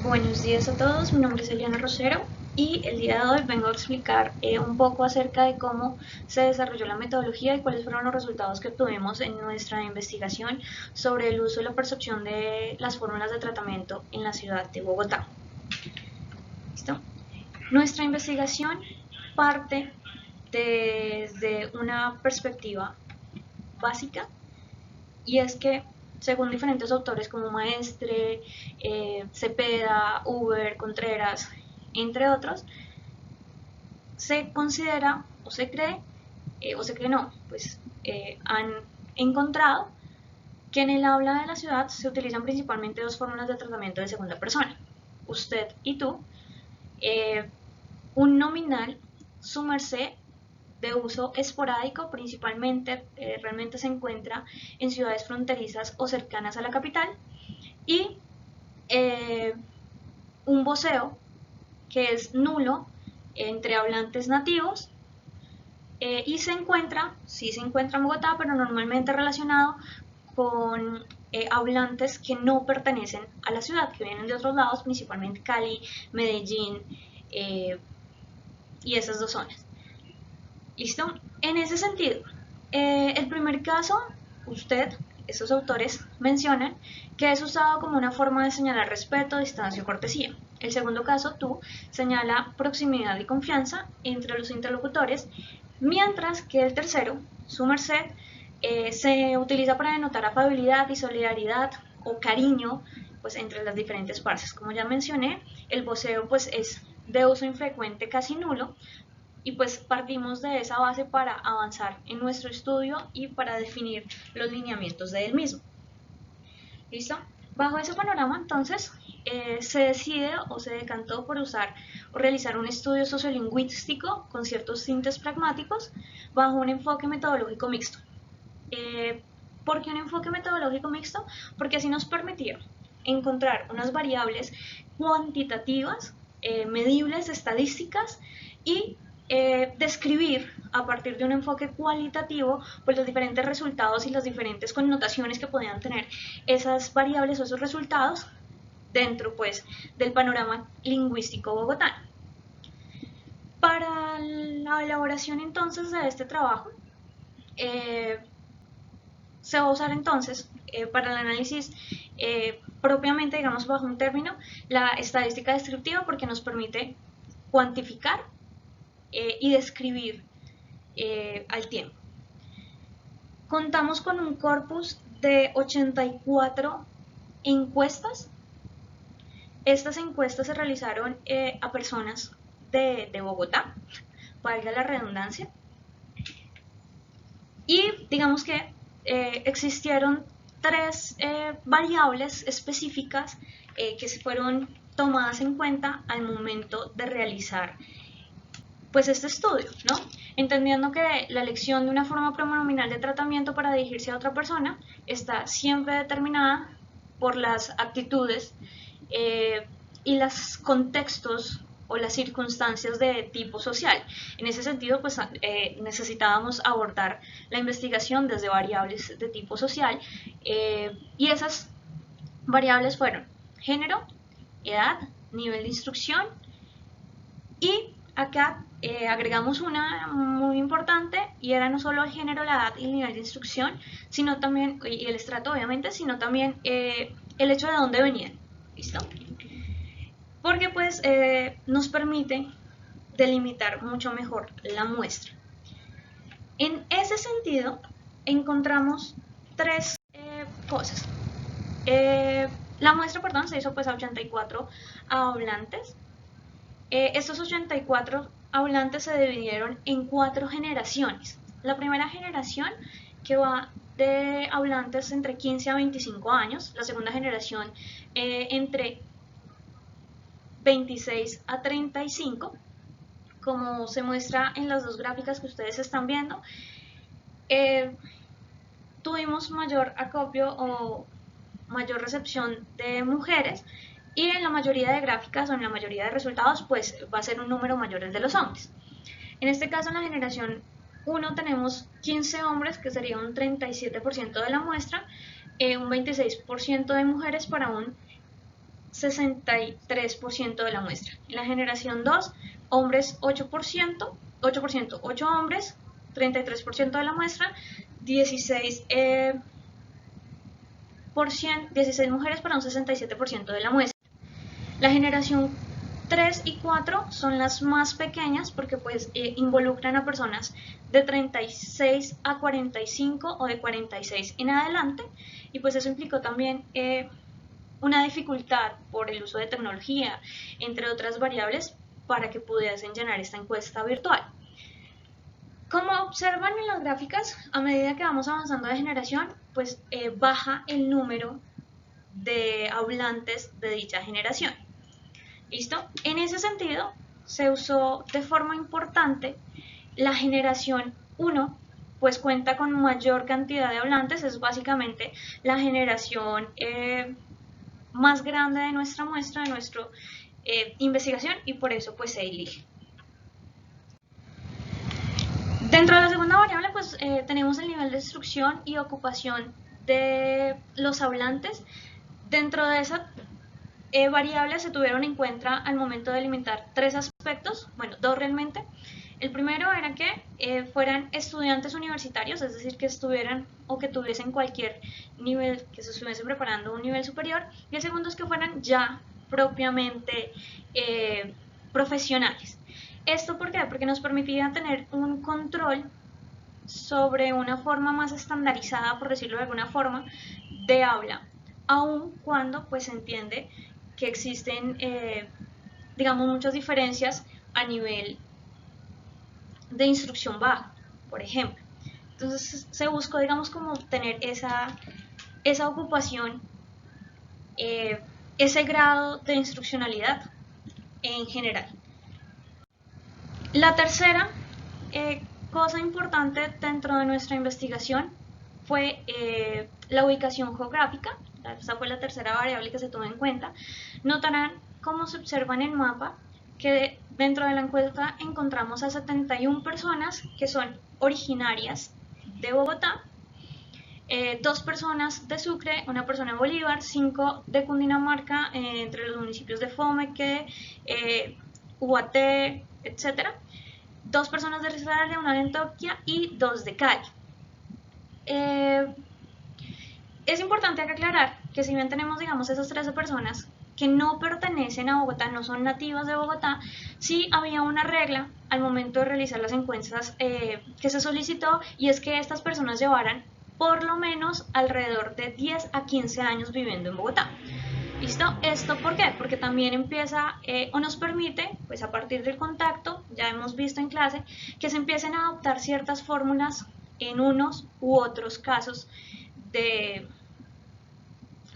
Buenos días a todos, mi nombre es Eliana Rosero y el día de hoy vengo a explicar un poco acerca de cómo se desarrolló la metodología y cuáles fueron los resultados que obtuvimos en nuestra investigación sobre el uso y la percepción de las fórmulas de tratamiento en la ciudad de Bogotá. ¿Listo? Nuestra investigación parte desde una perspectiva básica y es que según diferentes autores como Maestre, Cepeda, Uber, Contreras, entre otros, se considera o se cree, o se cree no, pues han encontrado que en el habla de la ciudad se utilizan principalmente dos fórmulas de tratamiento de segunda persona, usted y tú, un nominal, su merced, de uso esporádico, principalmente realmente se encuentra en ciudades fronterizas o cercanas a la capital, y un voceo que es nulo entre hablantes nativos y sí se encuentra en Bogotá, pero normalmente relacionado con hablantes que no pertenecen a la ciudad, que vienen de otros lados, principalmente Cali, Medellín y esas dos zonas. ¿Listo? En ese sentido, el primer caso, estos autores mencionan que es usado como una forma de señalar respeto, distancia o cortesía. El segundo caso, tú, señala proximidad y confianza entre los interlocutores, mientras que el tercero, su merced, se utiliza para denotar afabilidad y solidaridad o cariño pues, entre las diferentes partes. Como ya mencioné, el voceo pues, es de uso infrecuente, casi nulo, y pues partimos de esa base para avanzar en nuestro estudio y para definir los lineamientos de él mismo. ¿Listo? Bajo ese panorama, entonces, se decide o se decantó por usar o realizar un estudio sociolingüístico con ciertos tintes pragmáticos bajo un enfoque metodológico mixto. ¿Por qué un enfoque metodológico mixto? Porque así nos permitía encontrar unas variables cuantitativas, medibles, estadísticas y describir a partir de un enfoque cualitativo pues los diferentes resultados y las diferentes connotaciones que podían tener esas variables o esos resultados dentro pues del panorama lingüístico bogotano. Para la elaboración entonces de este trabajo se va a usar entonces para el análisis propiamente, digamos, bajo un término, la estadística descriptiva porque nos permite cuantificar y describir al tiempo. Contamos con un corpus de 84 encuestas. Estas encuestas se realizaron a personas de Bogotá, valga la redundancia, y digamos que existieron tres variables específicas que se fueron tomadas en cuenta al momento de realizar pues este estudio, ¿no? Entendiendo que la elección de una forma pronominal de tratamiento para dirigirse a otra persona está siempre determinada por las actitudes y los contextos o las circunstancias de tipo social. En ese sentido, pues necesitábamos abordar la investigación desde variables de tipo social y esas variables fueron género, edad, nivel de instrucción y acá agregamos una muy importante y era no solo el género, la edad y el nivel de instrucción, sino también, y el estrato obviamente, sino también el hecho de dónde venían. ¿Listo? Porque pues nos permite delimitar mucho mejor la muestra. En ese sentido, encontramos tres cosas. La muestra, perdón, se hizo pues a 84 hablantes. Estos 84 hablantes se dividieron en 4 generaciones. La primera generación que va de hablantes entre 15 a 25 años, la segunda generación entre 26 a 35, como se muestra en las dos gráficas que ustedes están viendo. Tuvimos mayor acopio o mayor recepción de mujeres y en la mayoría de gráficas o en la mayoría de resultados pues va a ser un número mayor el de los hombres. En este caso en la generación 1 tenemos 15 hombres que sería un 37% de la muestra, un 26% de mujeres para un 63% de la muestra. En la generación 2, hombres 8%, 8 hombres, 33% de la muestra, 16 mujeres para un 67% de la muestra. La generación 3 y 4 son las más pequeñas porque pues involucran a personas de 36 a 45 o de 46 en adelante, y pues eso implicó también una dificultad por el uso de tecnología, entre otras variables, para que pudiesen llenar esta encuesta virtual. Como observan en las gráficas, a medida que vamos avanzando de generación, pues baja el número de hablantes de dicha generación. ¿Listo? En ese sentido, se usó de forma importante la generación 1, pues cuenta con mayor cantidad de hablantes, es básicamente la generación más grande de nuestra muestra, de nuestra investigación, y por eso pues se elige. Dentro de la segunda variable pues tenemos el nivel de instrucción y ocupación de los hablantes. Dentro de esa variable se tuvieron en cuenta al momento de delimitar tres aspectos, bueno, dos realmente. El primero era que fueran estudiantes universitarios, es decir, que estuvieran o que tuviesen cualquier nivel, que se estuviesen preparando un nivel superior, y el segundo es que fueran ya propiamente profesionales. ¿Esto por qué? Porque nos permitía tener un control sobre una forma más estandarizada, por decirlo de alguna forma, de habla, aun cuando pues se entiende que existen, digamos, muchas diferencias a nivel de instrucción baja, por ejemplo. Entonces se buscó, digamos, como tener esa ocupación, ese grado de instruccionalidad en general. La tercera cosa importante dentro de nuestra investigación fue la ubicación geográfica. Esa fue la tercera variable que se tomó en cuenta. Notarán cómo se observa en el mapa que dentro de la encuesta encontramos a 71 personas que son originarias de Bogotá, 2 personas de Sucre, una persona de Bolívar, 5 de Cundinamarca, entre los municipios de Fomeque, Ubaté, etc. 2 personas de Risaralda, una de Antioquia y 2 de Cali. Es importante aclarar que si bien tenemos, digamos, esas 13 personas que no pertenecen a Bogotá, no son nativas de Bogotá, sí había una regla al momento de realizar las encuestas que se solicitó, y es que estas personas llevaran por lo menos alrededor de 10 a 15 años viviendo en Bogotá. ¿Listo? ¿Esto por qué? Porque también empieza o nos permite, pues a partir del contacto, ya hemos visto en clase, que se empiecen a adoptar ciertas fórmulas en unos u otros casos de,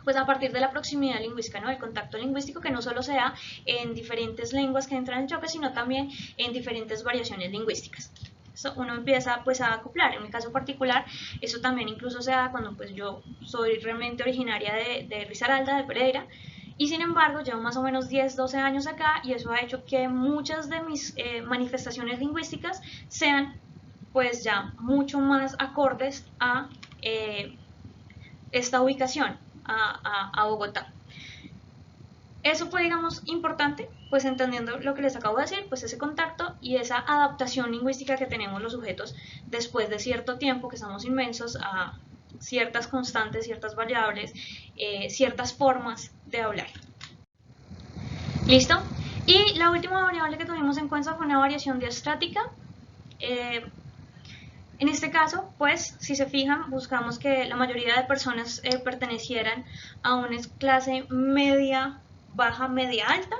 pues a partir de la proximidad lingüística, ¿no? El contacto lingüístico, que no solo se da en diferentes lenguas que entran en choque, sino también en diferentes variaciones lingüísticas. Eso uno empieza pues a acoplar. En mi caso particular, eso también incluso se da cuando pues yo soy realmente originaria de Risaralda, de Pereira, y sin embargo llevo más o menos 10, 12 años acá, y eso ha hecho que muchas de mis manifestaciones lingüísticas sean pues ya mucho más acordes a esta ubicación, a Bogotá. Eso fue, digamos, importante, pues entendiendo lo que les acabo de decir, pues ese contacto y esa adaptación lingüística que tenemos los sujetos después de cierto tiempo, que estamos inmensos a ciertas constantes, ciertas variables, ciertas formas de hablar. ¿Listo? Y la última variable que tuvimos en cuenta fue una variación diastática. En este caso, pues, si se fijan, buscamos que la mayoría de personas pertenecieran a una clase media, baja, media, alta.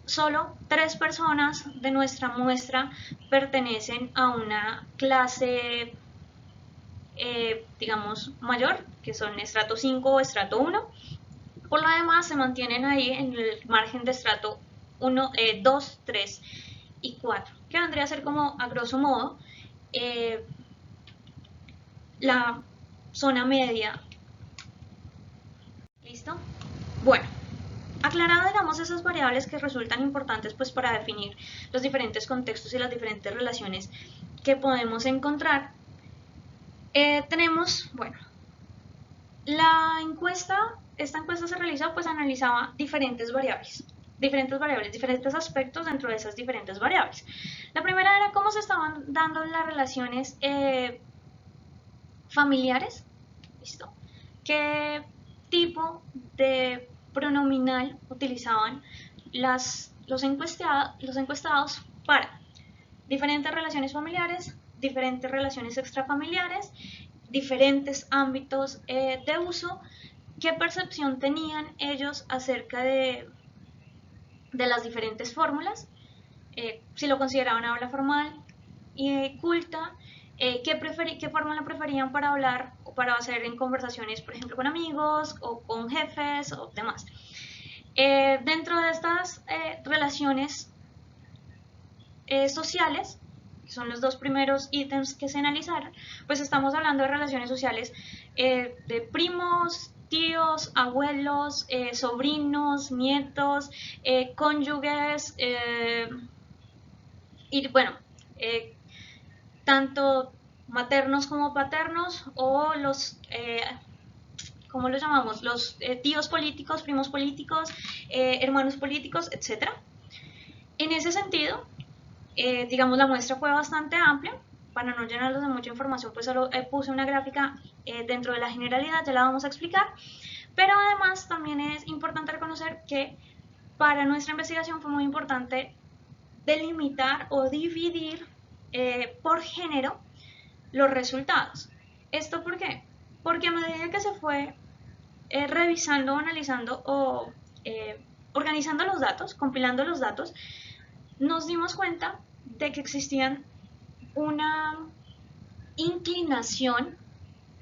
Solo 3 personas de nuestra muestra pertenecen a una clase, digamos, mayor, que son estrato 5 o estrato 1. Por lo demás, se mantienen ahí en el margen de estrato 1, 2, 3 y 4, que vendría a ser como, a grosso modo, la zona media. ¿Listo? Bueno, aclarado, digamos, esas variables que resultan importantes pues para definir los diferentes contextos y las diferentes relaciones que podemos encontrar, tenemos, bueno, la encuesta esta encuesta se realizó, pues analizaba diferentes variables, diferentes aspectos dentro de esas diferentes variables. La primera era cómo se estaban dando las relaciones familiares, ¿listo? ¿Qué tipo de pronominal utilizaban los encuestados para diferentes relaciones familiares, diferentes relaciones extrafamiliares, diferentes ámbitos de uso? ¿Qué percepción tenían ellos acerca de las diferentes fórmulas? Si lo consideraban habla formal y culta, qué fórmula preferían para hablar o para hacer en conversaciones, por ejemplo, con amigos o con jefes o demás. Dentro de estas relaciones sociales, que son los dos primeros ítems que se analizaron, pues estamos hablando de relaciones sociales de primos, tíos, abuelos, sobrinos, nietos, cónyuges, y bueno, tanto maternos como paternos, o los, ¿cómo los llamamos? Los tíos políticos, primos políticos, hermanos políticos, etc. En ese sentido, digamos, la muestra fue bastante amplia. Para no llenarlos de mucha información, pues solo puse una gráfica dentro de la generalidad, ya la vamos a explicar. Pero además también es importante reconocer que para nuestra investigación fue muy importante delimitar o dividir por género los resultados. ¿Esto por qué? Porque a medida que se fue revisando, analizando o organizando los datos, compilando los datos, nos dimos cuenta de que existían una inclinación,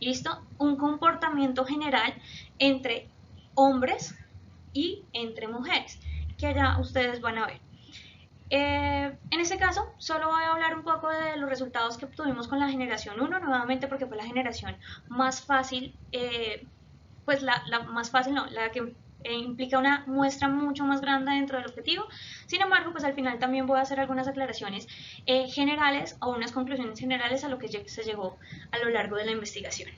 ¿listo? Un comportamiento general entre hombres y entre mujeres, que allá ustedes van a ver. En este caso, solo voy a hablar un poco de los resultados que obtuvimos con la generación 1, nuevamente porque fue la generación más fácil, pues la más fácil no, la que implica una muestra mucho más grande dentro del objetivo. Sin embargo, pues al final también voy a hacer algunas aclaraciones generales o unas conclusiones generales a lo que se llegó a lo largo de la investigación.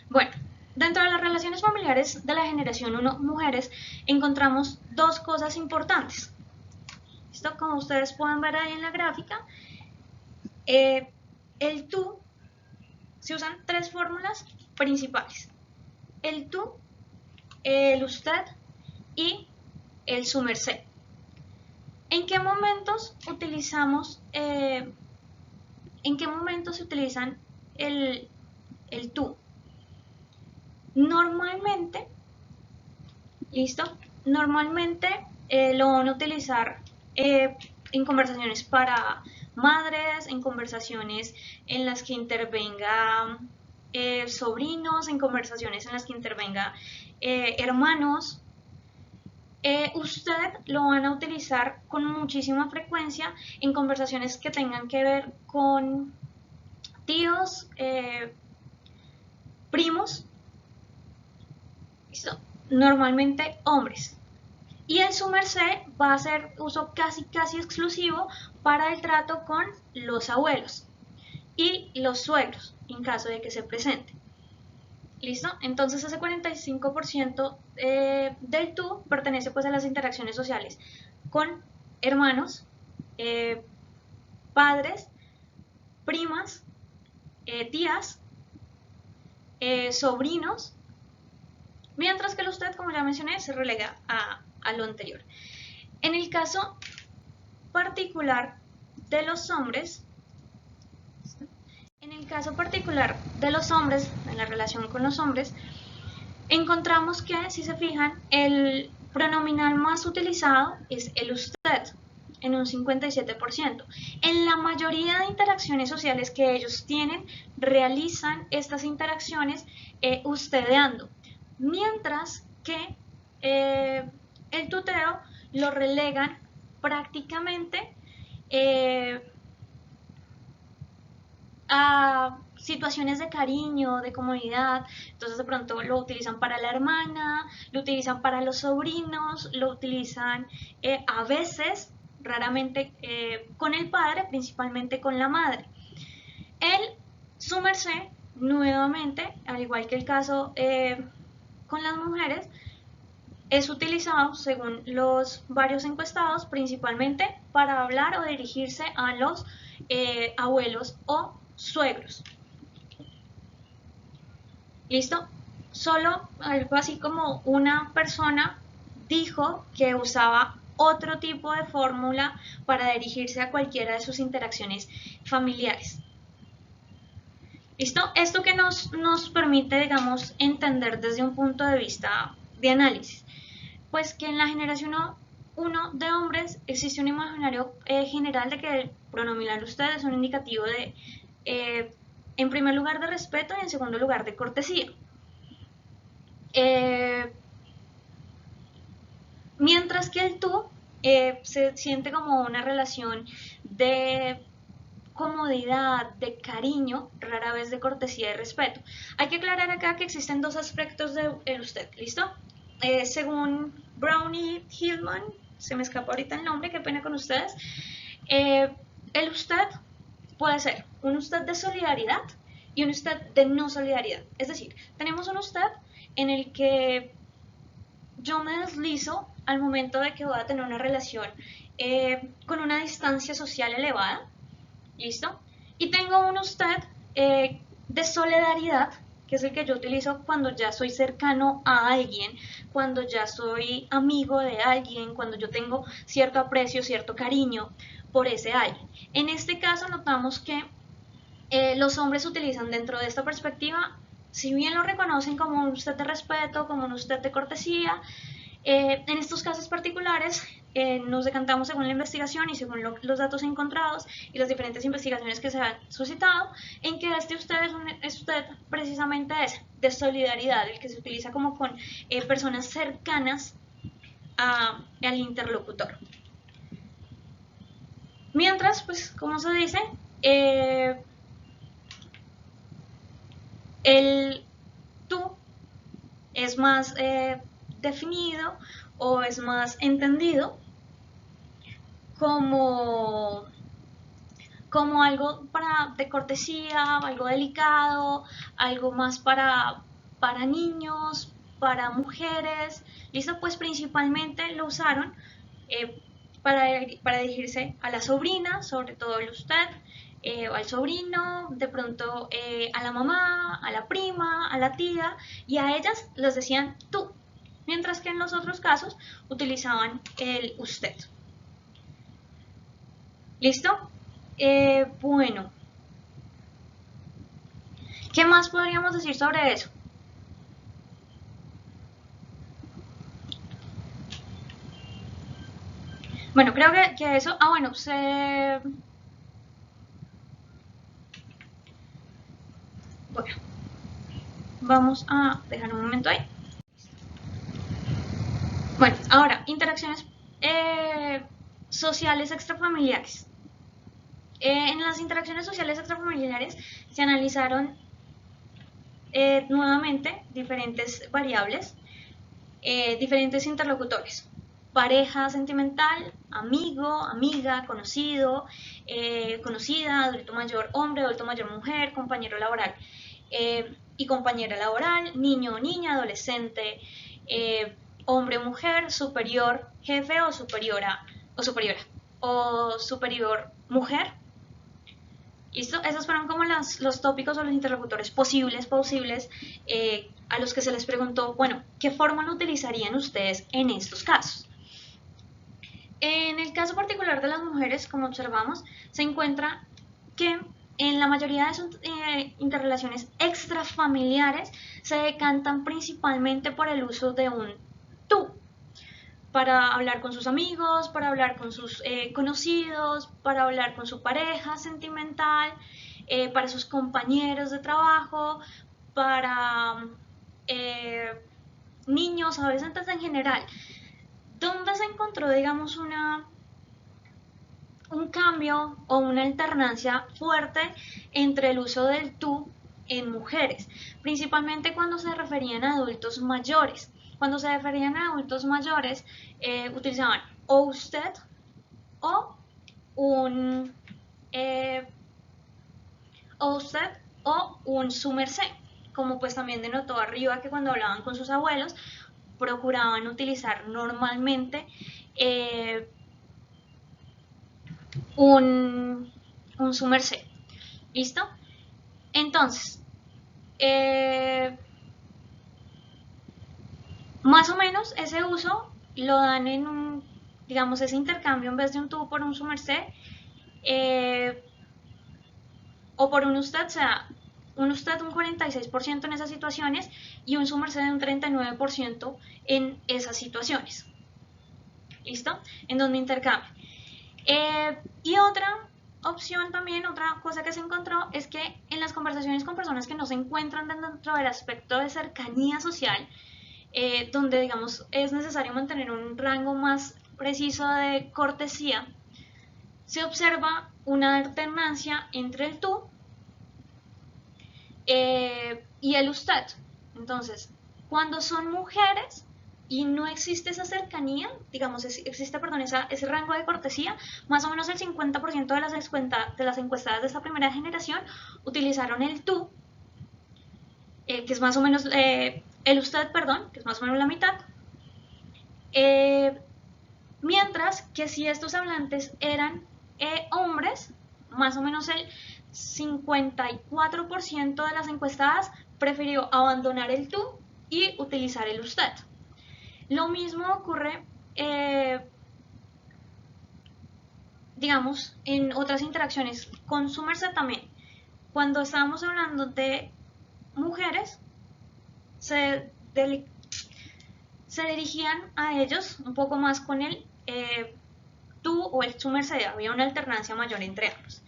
Bueno, dentro de las relaciones familiares de la generación 1 mujeres encontramos dos cosas importantes. Esto, como ustedes pueden ver ahí en la gráfica, el tú, se usan tres fórmulas principales: el tú, el usted y el su merced. ¿En qué momentos utilizamos, en qué momentos se utilizan el tú? Normalmente, ¿listo? Normalmente lo van a utilizar en conversaciones para madres, en conversaciones en las que intervenga sobrinos, en conversaciones en las que intervenga hermanos. Usted lo van a utilizar con muchísima frecuencia en conversaciones que tengan que ver con tíos, primos, ¿listo? Normalmente hombres. Y el su merced va a ser uso casi exclusivo para el trato con los abuelos y los suegros, en caso de que se presente. ¿Listo? Entonces ese 45% del tú pertenece pues a las interacciones sociales con hermanos, padres, primas, tías, sobrinos, mientras que el usted, como ya mencioné, se relega a lo anterior. En el caso particular de los hombres, en la relación con los hombres, encontramos que, si se fijan, el pronominal más utilizado es el usted, en un 57%. En la mayoría de interacciones sociales que ellos tienen, realizan estas interacciones ustedeando, mientras que el tuteo lo relegan prácticamente a situaciones de cariño, de comunidad. Entonces de pronto lo utilizan para la hermana, lo utilizan para los sobrinos, lo utilizan a veces, raramente con el padre, principalmente con la madre. El su merced, nuevamente, al igual que el caso con las mujeres es utilizado, según los varios encuestados, principalmente para hablar o dirigirse a los abuelos o suegros. ¿Listo? Solo algo así como una persona dijo que usaba otro tipo de fórmula para dirigirse a cualquiera de sus interacciones familiares. ¿Listo? Esto que nos permite, digamos, entender desde un punto de vista de análisis, pues que en la generación 1 de hombres existe un imaginario general de que el pronominal usted es un indicativo de, en primer lugar, de respeto y en segundo lugar de cortesía. Mientras que el tú se siente como una relación de comodidad, de cariño, rara vez de cortesía y respeto. Hay que aclarar acá que existen dos aspectos del usted, ¿listo? Según Brownie Hillman, se me escapa ahorita el nombre, qué pena con ustedes, el usted puede ser un usted de solidaridad y un usted de no solidaridad. Es decir, tenemos un usted en el que yo me deslizo al momento de que voy a tener una relación con una distancia social elevada, ¿listo? Y tengo un usted de solidaridad, que es el que yo utilizo cuando ya soy cercano a alguien, cuando ya soy amigo de alguien, cuando yo tengo cierto aprecio, cierto cariño por ese alguien. En este caso notamos que los hombres utilizan dentro de esta perspectiva, si bien lo reconocen como un usted de respeto, como un usted de cortesía, en estos casos particulares nos decantamos según la investigación y según los datos encontrados y las diferentes investigaciones que se han suscitado, en que este usted es usted precisamente ese, de solidaridad, el que se utiliza como con personas cercanas al interlocutor. Mientras, pues, como se dice, el tú es más definido o es más entendido como algo de cortesía, algo delicado, algo más para niños, para mujeres. ¿Listo? Pues principalmente lo usaron para dirigirse a la sobrina, sobre todo el usted, al sobrino, de pronto a la mamá, a la prima, a la tía, y a ellas les decían tú, mientras que en los otros casos utilizaban el usted. ¿Listo? Bueno, ¿qué más podríamos decir sobre eso? Bueno, creo que eso, bueno, bueno, vamos a dejar un momento ahí. Bueno, ahora, interacciones sociales extrafamiliares. En las interacciones sociales extrafamiliares se analizaron nuevamente diferentes variables, diferentes interlocutores. Pareja sentimental, amigo, amiga, conocido, conocida, adulto mayor hombre, adulto mayor mujer, compañero laboral y compañera laboral, niño o niña, adolescente, hombre o mujer, superior jefe o superiora o superior mujer. ¿Listo? Esos fueron como los tópicos o los interlocutores posibles a los que se les preguntó, bueno, ¿qué fórmula utilizarían ustedes en estos casos? En el caso particular de las mujeres, como observamos, se encuentra que en la mayoría de sus interrelaciones extrafamiliares se decantan principalmente por el uso de un tú, para hablar con sus amigos, para hablar con sus conocidos, para hablar con su pareja sentimental, para sus compañeros de trabajo, para niños, adolescentes en general. ¿Dónde se encontró, digamos, un cambio o una alternancia fuerte entre el uso del tú en mujeres? Principalmente cuando se referían a adultos mayores. Cuando se referían a adultos mayores, utilizaban o usted o o usted o un su merced, como pues también denotó arriba que cuando hablaban con sus abuelos, procuraban utilizar normalmente un su merced. ¿Listo? Entonces, más o menos ese uso lo dan en un, digamos, ese intercambio en vez de un tú por un su merced, o por un usted, o sea, un usted un 46% en esas situaciones y un su merced un 39% en esas situaciones. ¿Listo? En donde intercambio. Y otra opción también, otra cosa que se encontró es que en las conversaciones con personas que no se encuentran dentro del aspecto de cercanía social, donde digamos es necesario mantener un rango más preciso de cortesía, se observa una alternancia entre el tú y el usted. Entonces, cuando son mujeres y no existe esa cercanía, digamos, existe, perdón, ese rango de cortesía, más o menos el 50% de las encuestadas de esta primera generación utilizaron el tú, que es más o menos, el usted, perdón, que es más o menos la mitad, mientras que si estos hablantes eran hombres, más o menos el 54% de las encuestadas prefirió abandonar el tú y utilizar el usted. Lo mismo ocurre, digamos, en otras interacciones con su merced también. Cuando estábamos hablando de mujeres, se dirigían a ellos un poco más con el tú o el su merced, había una alternancia mayor entre ambos.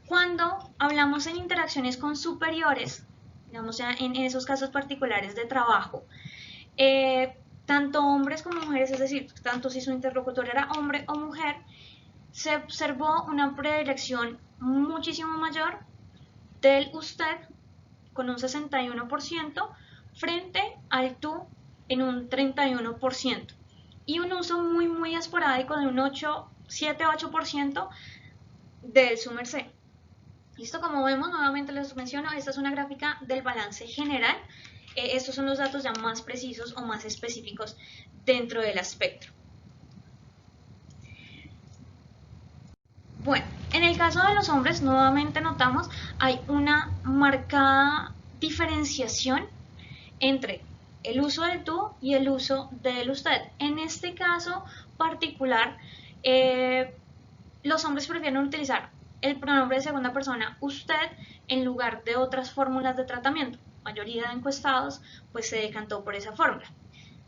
Cuando hablamos en interacciones con superiores, digamos ya en esos casos particulares de trabajo, tanto hombres como mujeres, es decir, tanto si su interlocutor era hombre o mujer, se observó una predilección muchísimo mayor del usted con un 61% frente al tú en un 31% y un uso muy esporádico de un 7-8% del su merced. Listo, como vemos, nuevamente les menciono, esta es una gráfica del balance general. Estos son los datos ya más precisos o más específicos dentro del espectro. Bueno, en el caso de los hombres, nuevamente notamos, hay una marcada diferenciación entre el uso del tú y el uso del usted. En este caso particular, los hombres prefieren utilizar el pronombre de segunda persona usted en lugar de otras fórmulas de tratamiento. La mayoría de encuestados pues se decantó por esa fórmula.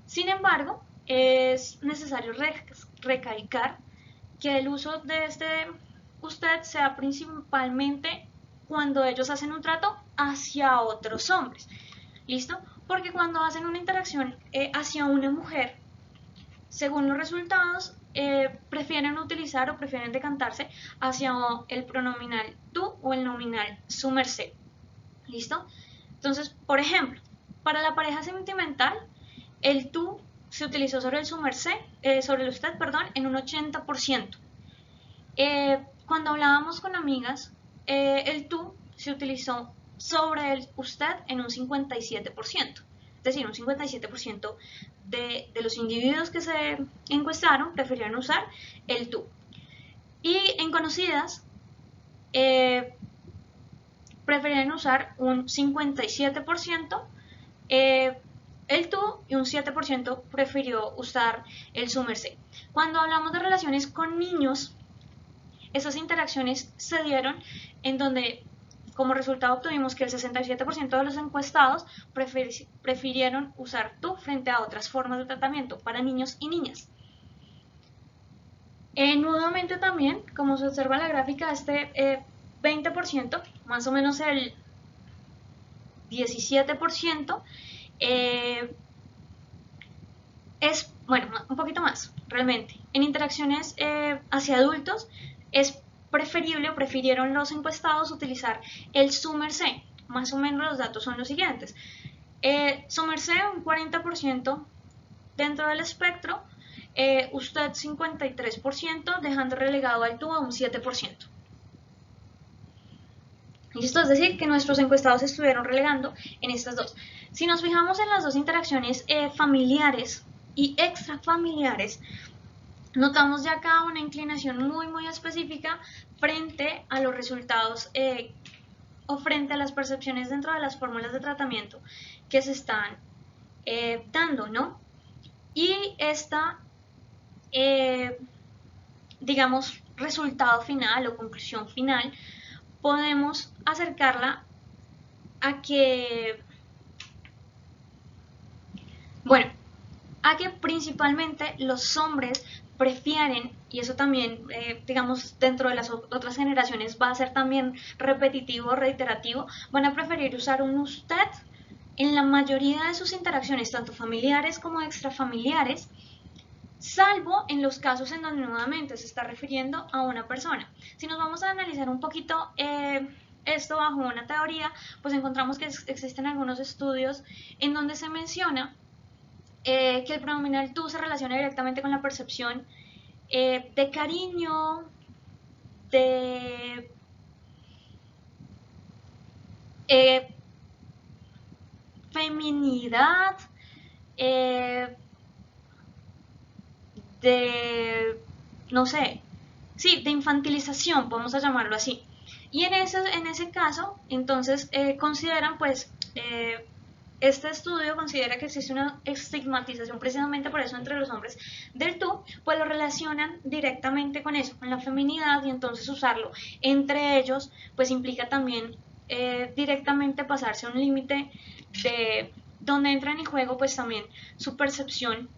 Sin embargo, es necesario recalcar que el uso de este usted sea principalmente cuando ellos hacen un trato hacia otros hombres. ¿Listo? Porque cuando hacen una interacción hacia una mujer, según los resultados, prefieren utilizar o prefieren decantarse hacia el pronominal tú o el nominal su merced. ¿Listo? Entonces, por ejemplo, para la pareja sentimental, el tú se utilizó sobre el su merced, sobre el usted, perdón, en un 80%. Cuando hablábamos con amigas, el tú se utilizó sobre el usted en un 57%. Es decir, un 57% de los individuos que se encuestaron preferían usar el tú. Y en conocidas, preferían usar un 57% el tú y un 7% prefirió usar el su merced. Cuando hablamos de relaciones con niños, esas interacciones se dieron en donde como resultado obtuvimos que el 67% de los encuestados prefirieron usar tú frente a otras formas de tratamiento para niños y niñas. Nuevamente también, como se observa en la gráfica, este 20%, más o menos el 17%, es, bueno, un poquito más, realmente. En interacciones hacia adultos es preferible o prefirieron los encuestados utilizar el su merced. Más o menos los datos son los siguientes. Su merced un 40% dentro del espectro, usted 53%, dejando relegado al tú a un 7%. ¿Listo? Es decir, que nuestros encuestados estuvieron relegando en estas dos. Si nos fijamos en las dos interacciones familiares y extrafamiliares, notamos ya acá una inclinación muy específica frente a los resultados o frente a las percepciones dentro de las fórmulas de tratamiento que se están dando, ¿no? Y esta, digamos, resultado final o conclusión final, podemos acercarla a que, bueno, a que principalmente los hombres prefieren, y eso también, digamos, dentro de las otras generaciones va a ser también repetitivo, reiterativo, van a preferir usar un usted en la mayoría de sus interacciones, tanto familiares como extrafamiliares, salvo en los casos en donde nuevamente se está refiriendo a una persona. Si nos vamos a analizar un poquito esto bajo una teoría, pues encontramos que existen algunos estudios en donde se menciona que el pronominal tú se relaciona directamente con la percepción de cariño, de feminidad, de, no sé, sí, de infantilización, podemos llamarlo así. Y en ese caso, entonces, consideran, pues, este estudio considera que existe una estigmatización precisamente por eso entre los hombres del tú, pues lo relacionan directamente con eso, con la feminidad, y entonces usarlo entre ellos, pues implica también directamente pasarse a un límite de donde entran en juego, pues también su percepción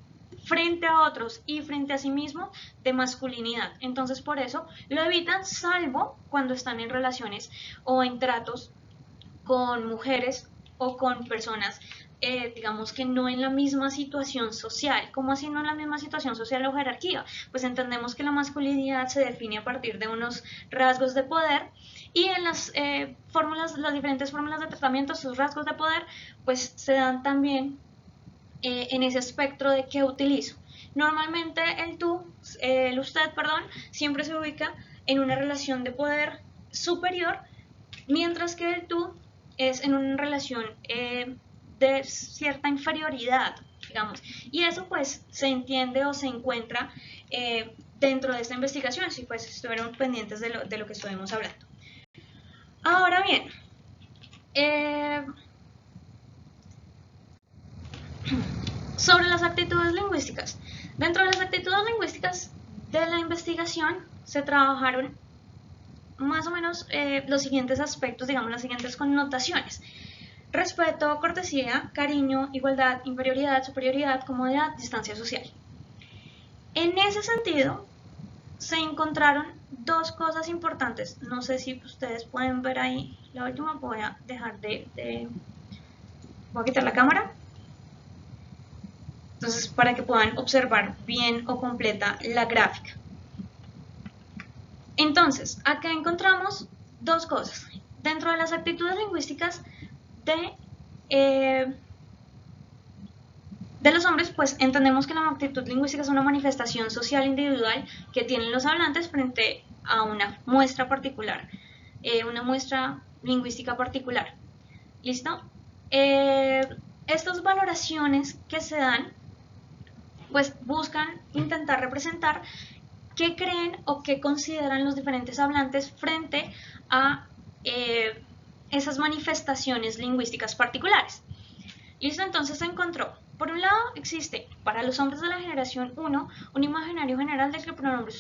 frente a otros y frente a sí mismo de masculinidad. Entonces por eso lo evitan, salvo cuando están en relaciones o en tratos con mujeres o con personas, digamos que no en la misma situación social. ¿Cómo así no en la misma situación social o jerarquía? Pues entendemos que la masculinidad se define a partir de unos rasgos de poder, y en las fórmulas, las diferentes fórmulas de tratamiento, sus rasgos de poder, pues se dan también en ese espectro de qué utilizo. Normalmente el usted, perdón, siempre se ubica en una relación de poder superior, mientras que el tú es en una relación de cierta inferioridad, digamos. Y eso pues se entiende o se encuentra dentro de esta investigación, si pues estuvieron pendientes de lo que estuvimos hablando. Ahora bien, sobre las actitudes lingüísticas. Dentro de las actitudes lingüísticas de la investigación se trabajaron más o menos los siguientes aspectos, digamos las siguientes connotaciones: respeto, cortesía, cariño, igualdad, inferioridad, superioridad, comodidad, distancia social. En ese sentido, se encontraron dos cosas importantes. No sé si ustedes pueden ver ahí la última. Voy a dejar voy a quitar la cámara. Entonces, para que puedan observar bien o completa la gráfica. Entonces, acá encontramos dos cosas. Dentro de las actitudes lingüísticas de los hombres, pues entendemos que la actitud lingüística es una manifestación social individual que tienen los hablantes frente a una muestra particular, una muestra lingüística particular. ¿Listo? Estas valoraciones que se dan, pues buscan intentar representar qué creen o qué consideran los diferentes hablantes frente a esas manifestaciones lingüísticas particulares. ¿Listo? Entonces se encontró, por un lado, existe para los hombres de la generación 1 un imaginario general de que el pronombre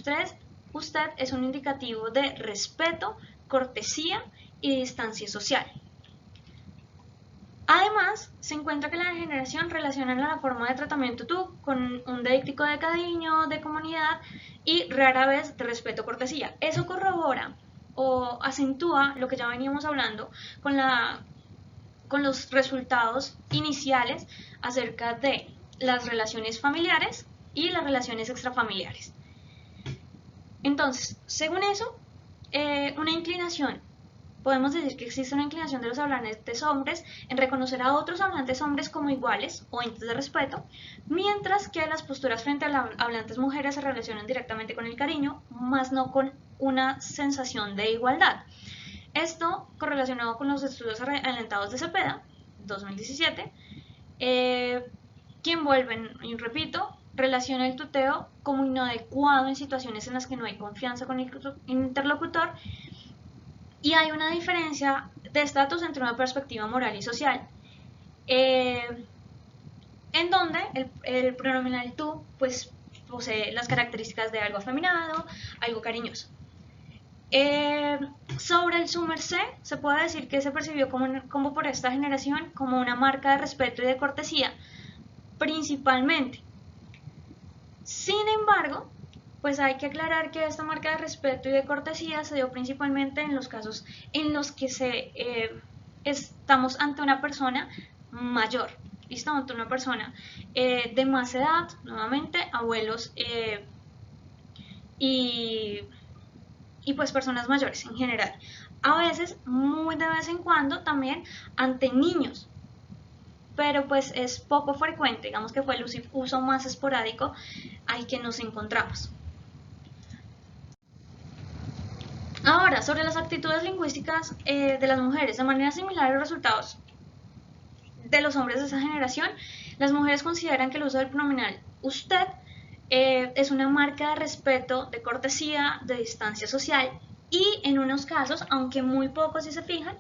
usted es un indicativo de respeto, cortesía y distancia social. Además, se encuentra que la generación relaciona la forma de tratamiento tú con un deíctico de cariño, de comunidad y rara vez de respeto, cortesía. Eso corrobora o acentúa lo que ya veníamos hablando con los resultados iniciales acerca de las relaciones familiares y las relaciones extrafamiliares. Entonces, según eso, una inclinación, podemos decir que existe una inclinación de los hablantes hombres en reconocer a otros hablantes hombres como iguales o entes de respeto, mientras que las posturas frente a las hablantes mujeres se relacionan directamente con el cariño, más no con una sensación de igualdad. Esto correlacionado con los estudios adelantados de Cepeda, 2017, que envuelven, y repito, relaciona el tuteo como inadecuado en situaciones en las que no hay confianza con el interlocutor y hay una diferencia de estatus entre una perspectiva moral y social, en donde el pronominal tú pues posee las características de algo afeminado, algo cariñoso. Sobre el su merced, se puede decir que se percibió como por esta generación como una marca de respeto y de cortesía, principalmente. Sin embargo, pues hay que aclarar que esta marca de respeto y de cortesía se dio principalmente en los casos en los que estamos ante una persona mayor, ¿listo? Ante una persona de más edad, nuevamente, abuelos y pues personas mayores en general. A veces, muy de vez en cuando, también ante niños, pero pues es poco frecuente, digamos que fue el uso más esporádico al que nos encontramos. Ahora, sobre las actitudes lingüísticas de las mujeres, de manera similar a los resultados de los hombres de esa generación, las mujeres consideran que el uso del pronominal usted es una marca de respeto, de cortesía, de distancia social y en unos casos, aunque muy pocos si se fijan,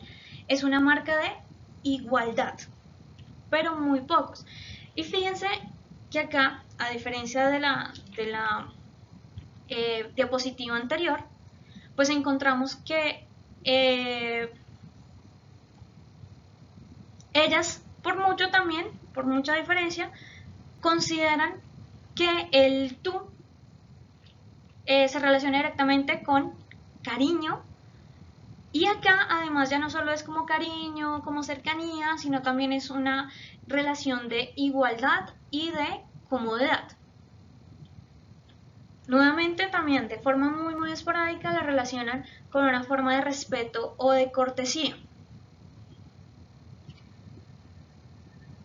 es una marca de igualdad, pero muy pocos. Y fíjense que acá, a diferencia de la diapositiva anterior, pues encontramos que ellas, por mucho también, por mucha diferencia, consideran que el tú se relaciona directamente con cariño. Y acá además ya no solo es como cariño, como cercanía, sino también es una relación de igualdad y de comodidad. Nuevamente también de forma muy esporádica la relacionan con una forma de respeto o de cortesía.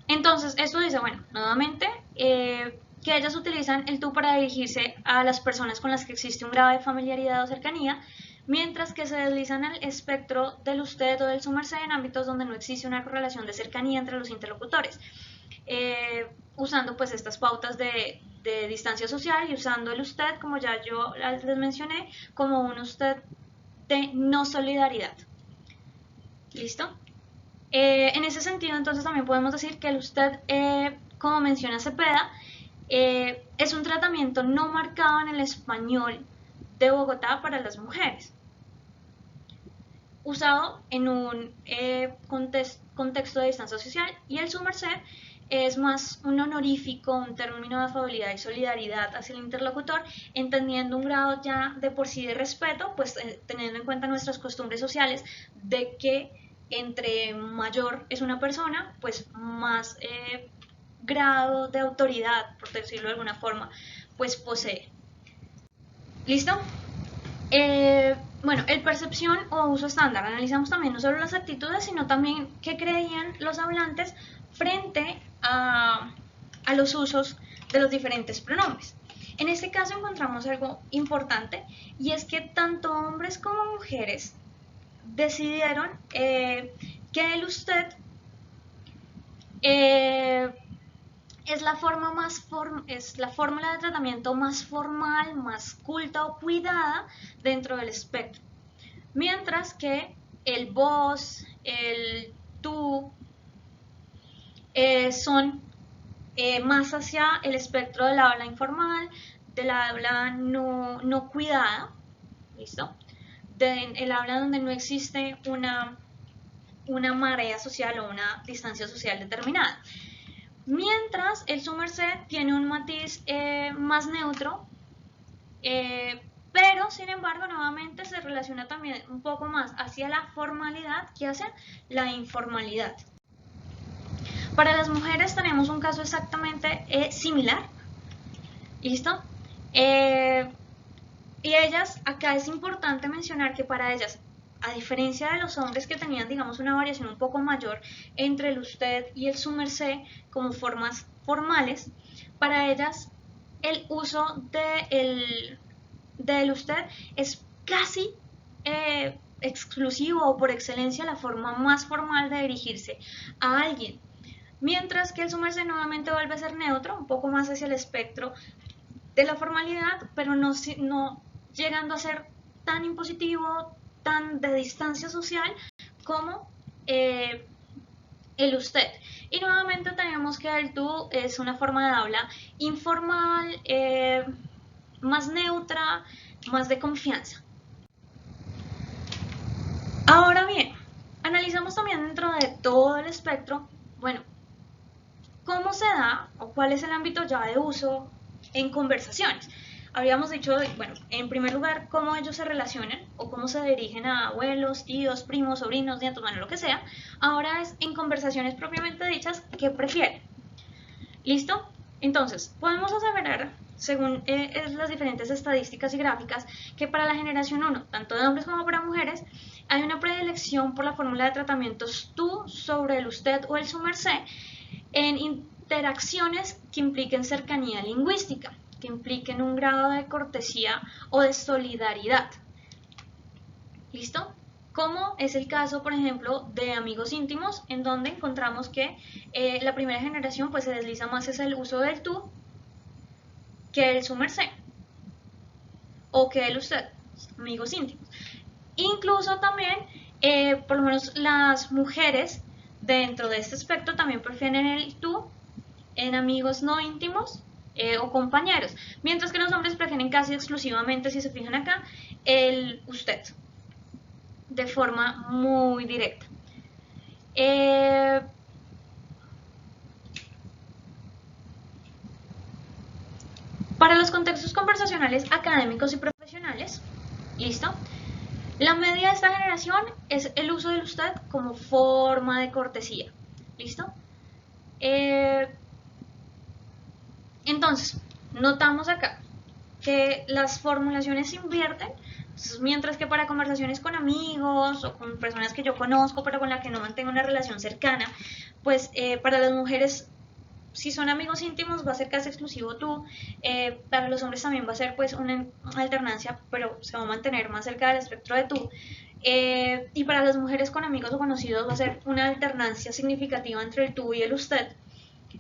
Entonces esto dice, bueno, nuevamente que ellas utilizan el tú para dirigirse a las personas con las que existe un grado de familiaridad o cercanía, mientras que se deslizan el espectro del usted o del su merced en ámbitos donde no existe una correlación de cercanía entre los interlocutores, usando pues estas pautas de distancia social y usando el usted, como ya yo les mencioné, como un usted de no solidaridad. ¿Listo? En ese sentido, entonces también podemos decir que el usted, como menciona Cepeda, es un tratamiento no marcado en el español de Bogotá para las mujeres, usado en un contexto de distancia social, y el su merced es más un honorífico, un término de afabilidad y solidaridad hacia el interlocutor, entendiendo un grado ya de por sí de respeto, pues teniendo en cuenta nuestras costumbres sociales de que entre mayor es una persona, pues más grado de autoridad, por decirlo de alguna forma, pues posee. ¿Listo? Bueno, el percepción o uso estándar. Analizamos también no solo las actitudes, sino también qué creían los hablantes frente a los usos de los diferentes pronombres. En este caso encontramos algo importante y es que tanto hombres como mujeres decidieron que el usted es la fórmula de tratamiento más formal, más culta o cuidada dentro del espectro. Mientras que el vos, el tú, son más hacia el espectro del habla informal, del habla no cuidada, ¿listo? El habla donde no existe una marea social o una distancia social determinada. Mientras el su merced tiene un matiz más neutro, pero sin embargo nuevamente se relaciona también un poco más hacia la formalidad que hacia la informalidad. Para las mujeres tenemos un caso exactamente similar, ¿listo? Y ellas, acá es importante mencionar que para ellas, a diferencia de los hombres que tenían, digamos, una variación un poco mayor entre el usted y el su merced como formas formales, para ellas el uso del usted es casi exclusivo o por excelencia la forma más formal de dirigirse a alguien. Mientras que el su merced nuevamente vuelve a ser neutro, un poco más hacia el espectro de la formalidad, pero no llegando a ser tan impositivo, tan de distancia social como el usted. Y nuevamente tenemos que el tú es una forma de habla informal, más neutra, más de confianza. Ahora bien, analizamos también dentro de todo el espectro, bueno, cómo se da o cuál es el ámbito ya de uso en conversaciones. Habíamos dicho, bueno, en primer lugar, cómo ellos se relacionan o cómo se dirigen a abuelos, tíos, primos, sobrinos, nietos, bueno, lo que sea. Ahora es en conversaciones propiamente dichas, ¿qué prefieren? ¿Listo? Entonces, podemos aseverar, según las diferentes estadísticas y gráficas, que para la generación 1, tanto de hombres como para mujeres, hay una predilección por la fórmula de tratamientos tú sobre el usted o el su merced en interacciones que impliquen cercanía lingüística, que impliquen un grado de cortesía o de solidaridad. ¿Listo? Como es el caso, por ejemplo, de amigos íntimos, en donde encontramos que la primera generación pues se desliza más es el uso del tú que el su merced o que el usted, amigos íntimos. Incluso también, por lo menos las mujeres dentro de este aspecto también prefieren el tú en amigos no íntimos o compañeros, mientras que los hombres prefieren casi exclusivamente, si se fijan acá, el usted, de forma muy directa. Para los contextos conversacionales académicos y profesionales, ¿listo? La media de esta generación es el uso del usted como forma de cortesía, ¿listo? Entonces, notamos acá que las formulaciones se invierten, entonces, mientras que para conversaciones con amigos o con personas que yo conozco pero con las que no mantengo una relación cercana, pues para las mujeres, si son amigos íntimos, va a ser casi exclusivo tú, para los hombres también va a ser pues una alternancia, pero se va a mantener más cerca del espectro de tú, y para las mujeres con amigos o conocidos va a ser una alternancia significativa entre el tú y el usted,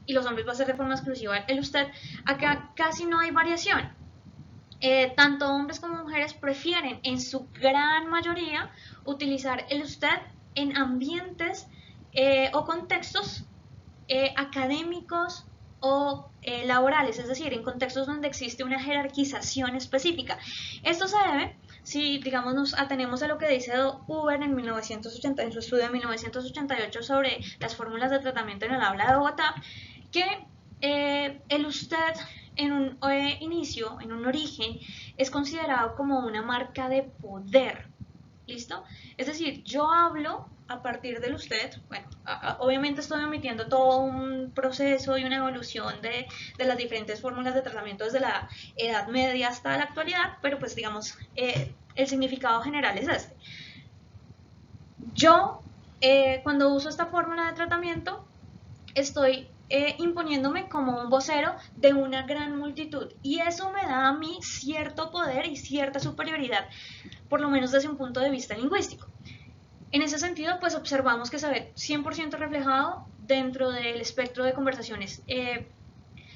y los hombres va a ser de forma exclusiva el usted. Acá casi no hay variación. Tanto hombres como mujeres prefieren en su gran mayoría utilizar el usted en ambientes o contextos académicos o laborales, es decir, en contextos donde existe una jerarquización específica. Esto se debe, si digamos nos atenemos a lo que dice Uber en 1980, en su estudio de 1988 sobre las fórmulas de tratamiento en el habla de Bogotá, que el usted en un inicio, en un origen, es considerado como una marca de poder. ¿Listo? Es decir, yo hablo a partir del usted, bueno, obviamente estoy omitiendo todo un proceso y una evolución de las diferentes fórmulas de tratamiento desde la Edad Media hasta la actualidad, pero pues digamos, el significado general es este. Yo, cuando uso esta fórmula de tratamiento, estoy imponiéndome como un vocero de una gran multitud, y eso me da a mí cierto poder y cierta superioridad, por lo menos desde un punto de vista lingüístico. En ese sentido, pues observamos que se ve 100% reflejado dentro del espectro de conversaciones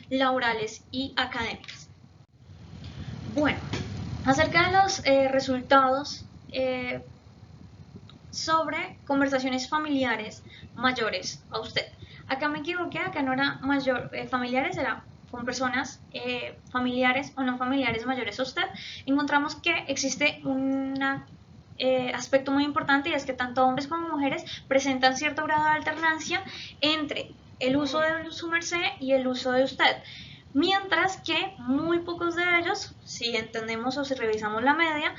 laborales y académicas. Bueno, acerca de los resultados sobre conversaciones familiares mayores a usted. Acá me equivoqué, acá no era familiares, era con personas familiares o no familiares mayores a usted. Encontramos que existe un aspecto muy importante, y es que tanto hombres como mujeres presentan cierto grado de alternancia entre el uso de su merced y el uso de usted. Mientras que muy pocos de ellos, si entendemos o si revisamos la media,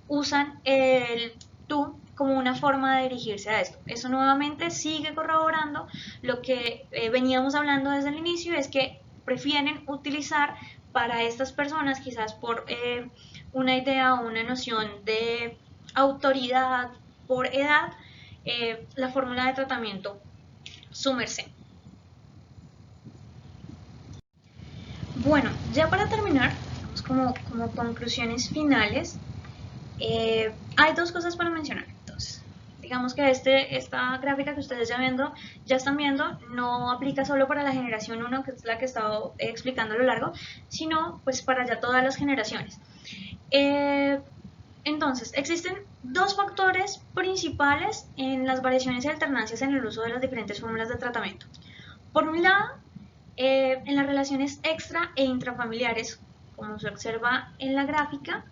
usan el tú como una forma de dirigirse a esto. Eso nuevamente sigue corroborando lo que veníamos hablando desde el inicio, es que prefieren utilizar para estas personas, quizás por una idea o una noción de autoridad por edad, la fórmula de tratamiento su merced. Bueno, ya para terminar, como conclusiones finales, hay dos cosas para mencionar. Digamos que esta gráfica que ustedes ya están viendo no aplica solo para la generación 1, que es la que he estado explicando a lo largo, sino pues para ya todas las generaciones. Entonces, existen dos factores principales en las variaciones y alternancias en el uso de las diferentes fórmulas de tratamiento. Por un lado, en las relaciones extra e intrafamiliares, como se observa en la gráfica,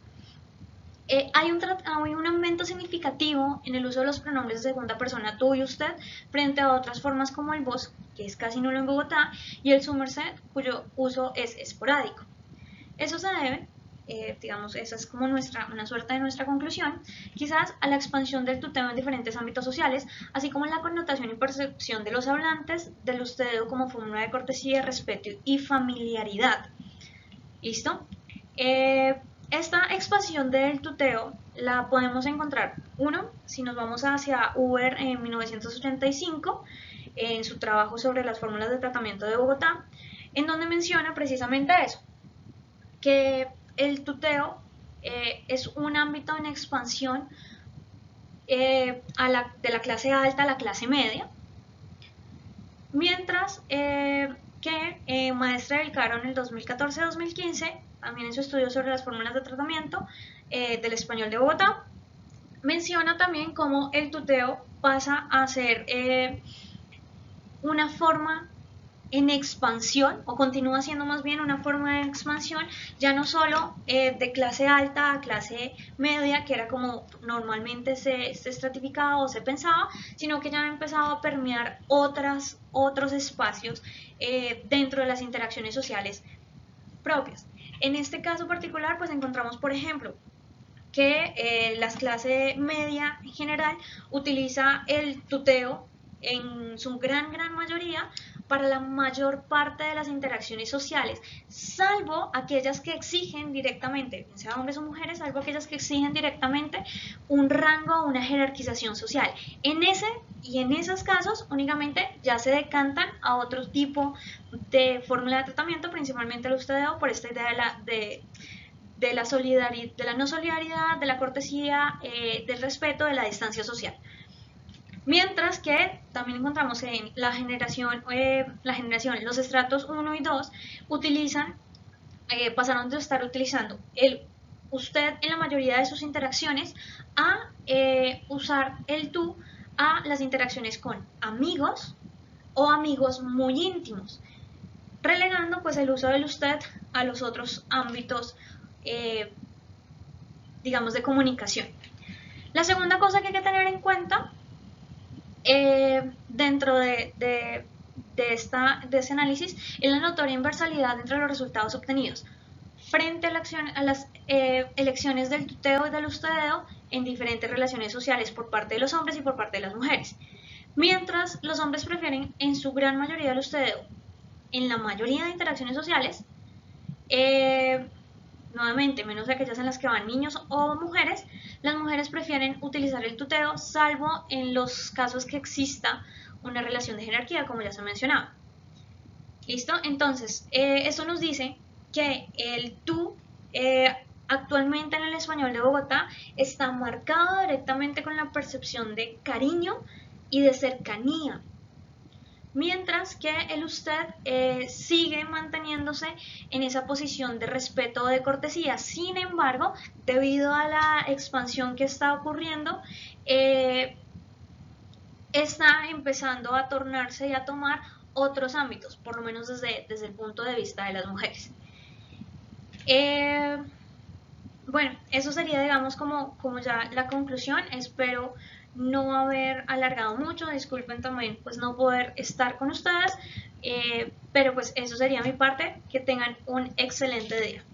hay un aumento significativo en el uso de los pronombres de segunda persona tú y usted frente a otras formas como el vos, que es casi nulo en Bogotá, y el su merced, cuyo uso es esporádico. Eso se debe, digamos, esa es como una suerte de nuestra conclusión, quizás a la expansión del tuteo en diferentes ámbitos sociales, así como en la connotación y percepción de los hablantes del usted como fórmula de cortesía, respeto y familiaridad. ¿Listo? Esta expansión del tuteo la podemos encontrar, uno, si nos vamos hacia Uber en 1985, en su trabajo sobre las fórmulas de tratamiento de Bogotá, en donde menciona precisamente eso, que el tuteo es un ámbito en expansión de la clase alta a la clase media, mientras que Maestre del Caro en el 2014-2015, también en su estudio sobre las fórmulas de tratamiento del español de Bogotá, menciona también cómo el tuteo pasa a ser una forma en expansión, o continúa siendo más bien una forma de expansión, ya no solo de clase alta a clase media, que era como normalmente se estratificaba o se pensaba, sino que ya ha empezado a permear otros espacios dentro de las interacciones sociales propias. En este caso particular, pues encontramos, por ejemplo, que la clase media en general utiliza el tuteo en su gran mayoría para la mayor parte de las interacciones sociales, salvo aquellas que exigen directamente, sea hombres o mujeres, salvo aquellas que exigen directamente un rango o una jerarquización social. En esos casos únicamente ya se decantan a otro tipo de fórmula de tratamiento, principalmente el ustedeo, por esta idea de la no solidaridad, de la cortesía, del respeto, de la distancia social. Mientras que también encontramos en la generación, los estratos 1 y 2 pasaron de estar utilizando el usted en la mayoría de sus interacciones a usar el tú a las interacciones con amigos o amigos muy íntimos, relegando pues el uso del usted a los otros ámbitos, digamos, de comunicación. La segunda cosa que hay que tener en cuenta dentro de ese análisis es la notoria inversalidad entre los resultados obtenidos frente a las elecciones del tuteo y del ustedeo en diferentes relaciones sociales por parte de los hombres y por parte de las mujeres. Mientras los hombres prefieren en su gran mayoría el ustedeo en la mayoría de interacciones sociales, nuevamente, menos aquellas en las que van niños o mujeres, las mujeres prefieren utilizar el tuteo, salvo en los casos que exista una relación de jerarquía, como ya se mencionaba. ¿Listo? Entonces, eso nos dice que el tú actualmente en el español de Bogotá está marcado directamente con la percepción de cariño y de cercanía, mientras que el usted sigue manteniéndose en esa posición de respeto o de cortesía. Sin embargo, debido a la expansión que está ocurriendo, está empezando a tornarse y a tomar otros ámbitos, por lo menos desde el punto de vista de las mujeres. Bueno, eso sería, digamos, como ya la conclusión. Espero no haber alargado mucho, disculpen también pues no poder estar con ustedes, pero pues eso sería mi parte. Que tengan un excelente día.